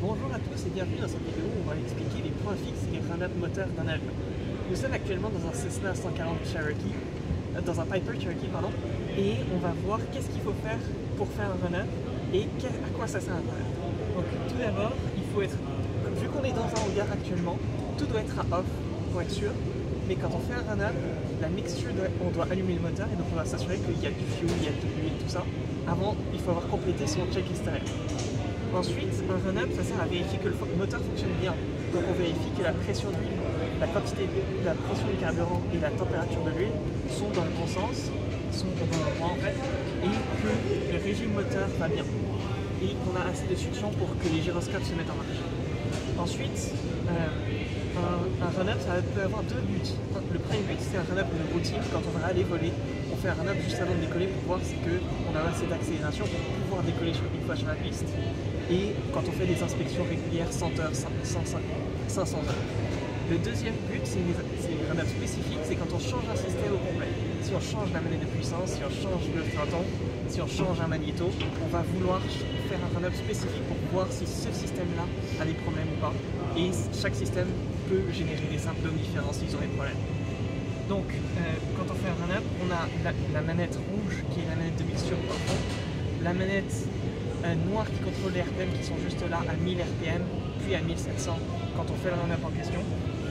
Bonjour à tous et bienvenue dans cette vidéo où on va expliquer les points fixes et run-up moteurs d'un avion. Nous sommes actuellement dans un Cessna 140 Cherokee, dans un Piper Cherokee, pardon, et on va voir qu'est-ce qu'il faut faire pour faire un run-up et à quoi ça sert un run-up. Donc tout d'abord, il faut être, vu qu'on est dans un hangar actuellement, tout doit être à off pour être sûr, mais quand on fait un run-up, la mixture, on doit allumer le moteur et donc on va s'assurer qu'il y a du fuel, il y a de l'huile, tout ça. Avant, il faut avoir complété son check extérieur. Ensuite, un run-up, ça sert à vérifier que le moteur fonctionne bien. Donc on vérifie que la pression d'huile, la quantité, la pression du carburant et la température de l'huile sont dans le bon sens, sont au bon endroit en fait, et que le régime moteur va bien. Et qu'on a assez de succion pour que les gyroscopes se mettent en marche. Ensuite, un run-up, ça peut avoir deux buts. Le premier but, c'est un run-up de routine. Quand on va aller voler, on fait un run-up juste avant de décoller pour voir si on a assez d'accélération pour pouvoir décoller une fois sur la piste. Et quand on fait des inspections régulières 100 heures, 500 heures. Le deuxième but, c'est les run-ups spécifiques, c'est quand on change un système au complet. Si on change la manette de puissance, si on change le printemps, si on change un magnéto, on va vouloir faire un run-up spécifique pour voir si ce système-là a des problèmes ou pas. Et chaque système peut générer des symptômes différents s'ils ont des problèmes. Donc, quand on fait un run-up, on a la manette rouge qui est la manette de mixture par contre, la manette noire qui contrôle les RPM qui sont juste là à 1000 RPM, puis à 1700 quand on fait le run-up en question.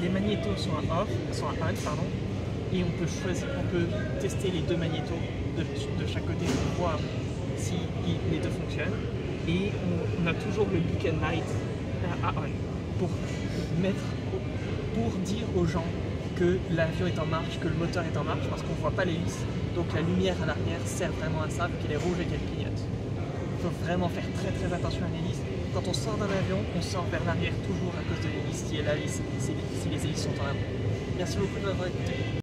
Les magnétos sont à off, sont à on, pardon, et on peut choisir, on peut tester les deux magnétos de chaque côté pour voir si les deux fonctionnent. Et on a toujours le beacon light à on pour dire aux gens que l'avion est en marche, que le moteur est en marche, parce qu'on ne voit pas l'hélice. Donc la lumière à l'arrière sert vraiment à ça, vu qu'elle est rouge et qu'elle clignote. Il faut vraiment faire très attention à l'hélice. Quand on sort d'un avion, on sort vers l'arrière toujours à cause de l'hélice si les hélices sont en avant. Merci beaucoup de m'avoir écouté.